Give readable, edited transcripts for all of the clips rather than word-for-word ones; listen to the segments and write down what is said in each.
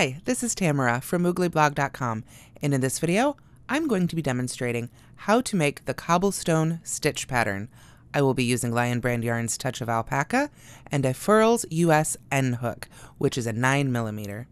Hi, this is Tamara from mooglyblog.com, and in this video, I'm going to be demonstrating how to make the Cobblestone Stitch Pattern. I will be using Lion Brand Yarn's Touch of Alpaca and a Furls US N hook, which is a 9mm.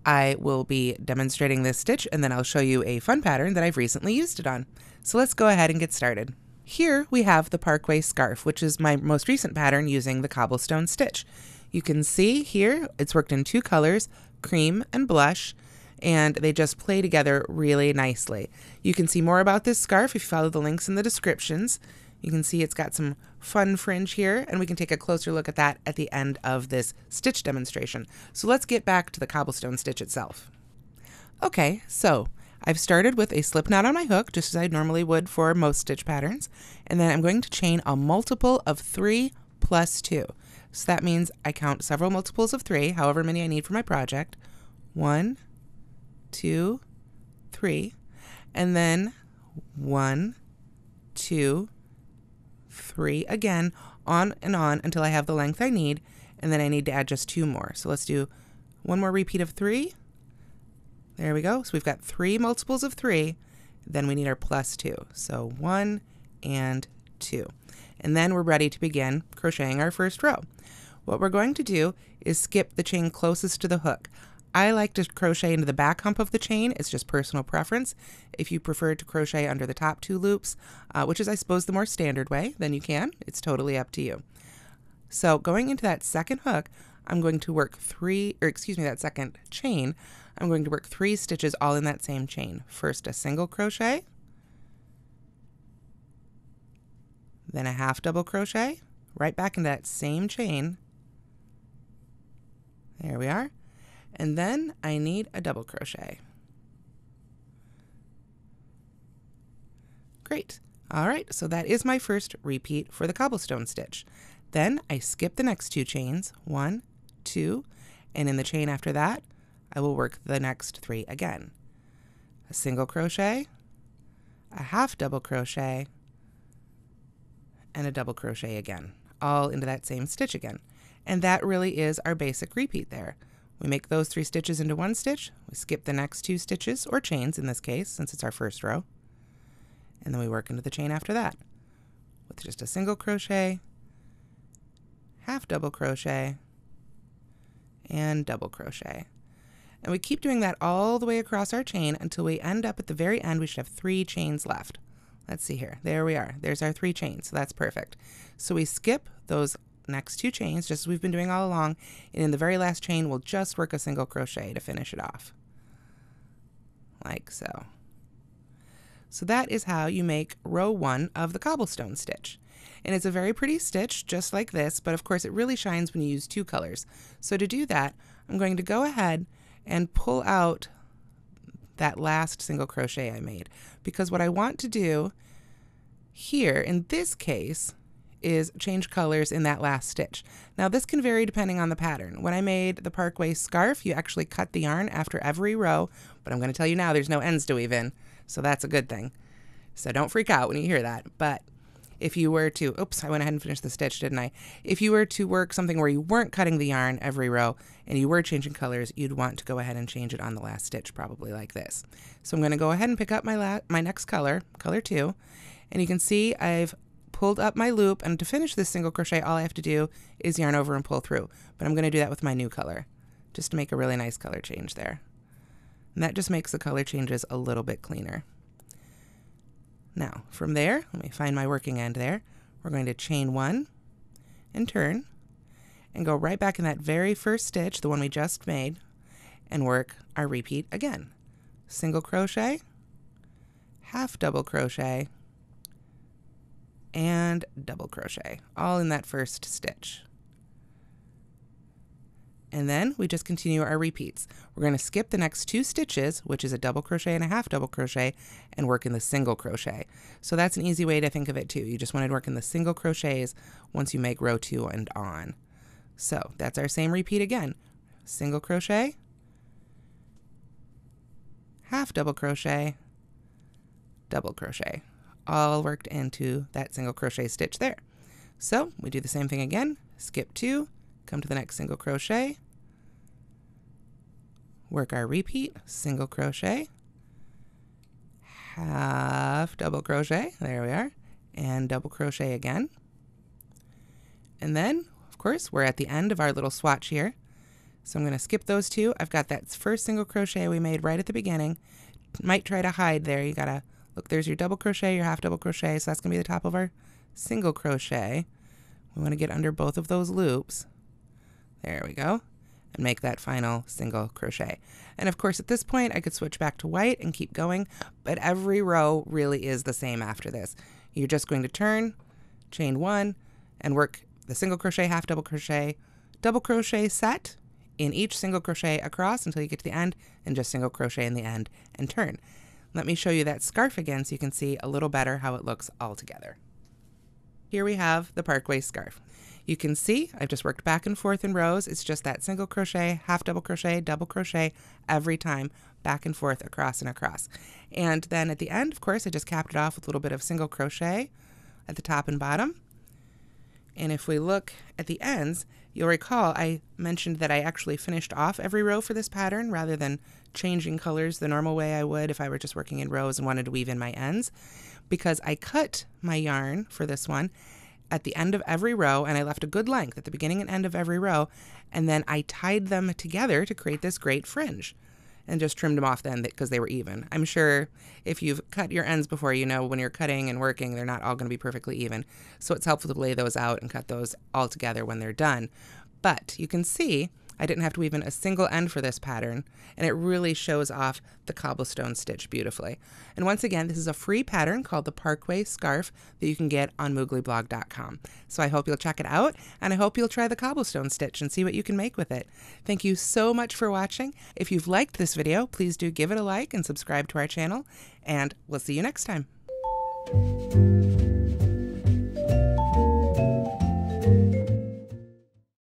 I will be demonstrating this stitch, and then I'll show you a fun pattern that I've recently used it on. So let's go ahead and get started. Here we have the Parkway Scarf, which is my most recent pattern using the Cobblestone Stitch. You can see here it's worked in two colors, cream and blush, and they just play together really nicely. You can see more about this scarf if you follow the links in the descriptions. You can see it's got some fun fringe here, and we can take a closer look at that at the end of this stitch demonstration. So let's get back to the cobblestone stitch itself. Okay, so I've started with a slip knot on my hook, just as I normally would for most stitch patterns, and then I'm going to chain a multiple of 3 plus 2. So that means I count several multiples of 3, however many I need for my project. 1, 2, 3, and then 1, 2, 3 again, on and on until I have the length I need, and then I need to add just 2 more. So let's do one more repeat of 3. There we go. So we've got 3 multiples of 3, then we need our plus 2. So 1 and 2. And then we're ready to begin crocheting our first row. What we're going to do is skip the chain closest to the hook. I like to crochet into the back hump of the chain. It's just personal preference. If you prefer to crochet under the top 2 loops, which is I suppose the more standard way, then you can. It's totally up to you. So going into that second hook, I'm going to work that second chain, I'm going to work 3 stitches all in that same chain. First a single crochet, then a half double crochet, right back into that same chain. There we are. And then I need a double crochet. Great. All right, so that is my first repeat for the cobblestone stitch. Then I skip the next 2 chains, 1, 2, and in the chain after that, I will work the next 3 again. A single crochet, a half double crochet, and a double crochet again, all into that same stitch again. And that really is our basic repeat there. We make those 3 stitches into 1 stitch, we skip the next 2 stitches, or chains in this case, since it's our first row, and then we work into the chain after that with just a single crochet, half double crochet, and double crochet. And we keep doing that all the way across our chain until we end up at the very end. We should have 3 chains left. Let's see here. There we are. There's our 3 chains. So that's perfect. So we skip those next 2 chains, just as we've been doing all along, and in the very last chain we'll just work a single crochet to finish it off, like so. So that is how you make row 1 of the cobblestone stitch. And it's a very pretty stitch, just like this, but of course it really shines when you use 2 colors. So to do that, I'm going to go ahead and pull out that last single crochet I made, because what I want to do here in this case is change colors in that last stitch. Now this can vary depending on the pattern. When I made the Parkway Scarf, you actually cut the yarn after every row, but I'm going to tell you now there's no ends to weave in, so that's a good thing. So don't freak out when you hear that. But if you were to, oops, I went ahead and finished the stitch, didn't I? If you were to work something where you weren't cutting the yarn every row and you were changing colors, you'd want to go ahead and change it on the last stitch, probably like this. So I'm going to go ahead and pick up my next color, color 2, and you can see I've pulled up my loop, and to finish this single crochet all I have to do is yarn over and pull through. But I'm going to do that with my new color, just to make a really nice color change there. And that just makes the color changes a little bit cleaner. Now, from there, let me find my working end there. We're going to chain 1 and turn and go right back in that very first stitch, the one we just made, and work our repeat again. Single crochet, half double crochet, and double crochet, all in that first stitch. And then we just continue our repeats. We're going to skip the next 2 stitches, which is a double crochet and a half double crochet, and work in the single crochet. So that's an easy way to think of it too. You just want to work in the single crochets once you make row 2 and on. So that's our same repeat again. Single crochet, half double crochet, double crochet, all worked into that single crochet stitch there. So we do the same thing again, skip 2, come to the next single crochet, work our repeat, single crochet, half double crochet, there we are, and double crochet again. And then, of course, we're at the end of our little swatch here. So I'm going to skip those two. I've got that first single crochet we made right at the beginning. Might try to hide there. You gotta look, there's your double crochet, your half double crochet. So that's going to be the top of our single crochet. We want to get under both of those loops. There we go. And make that final single crochet. And of course, at this point, I could switch back to white and keep going, but every row really is the same after this. You're just going to turn, chain one, and work the single crochet, half double crochet set in each single crochet across until you get to the end, and just single crochet in the end and turn. Let me show you that scarf again so you can see a little better how it looks all together. Here we have the Parkway scarf. You can see I've just worked back and forth in rows. It's just that single crochet, half double crochet every time, back and forth, across and across. And then at the end, of course, I just capped it off with a little bit of single crochet at the top and bottom. And if we look at the ends, you'll recall I mentioned that I actually finished off every row for this pattern rather than changing colors the normal way I would if I were just working in rows and wanted to weave in my ends, because I cut my yarn for this one at the end of every row, and I left a good length at the beginning and end of every row, and then I tied them together to create this great fringe and just trimmed them off then because they were even. I'm sure if you've cut your ends before, you know when you're cutting and working, they're not all going to be perfectly even. So it's helpful to lay those out and cut those all together when they're done. But you can see I didn't have to weave in a single end for this pattern, and it really shows off the cobblestone stitch beautifully. And once again, this is a free pattern called the Parkway Scarf that you can get on mooglyblog.com. So I hope you'll check it out, and I hope you'll try the cobblestone stitch and see what you can make with it. Thank you so much for watching. If you've liked this video, please do give it a like and subscribe to our channel, and we'll see you next time.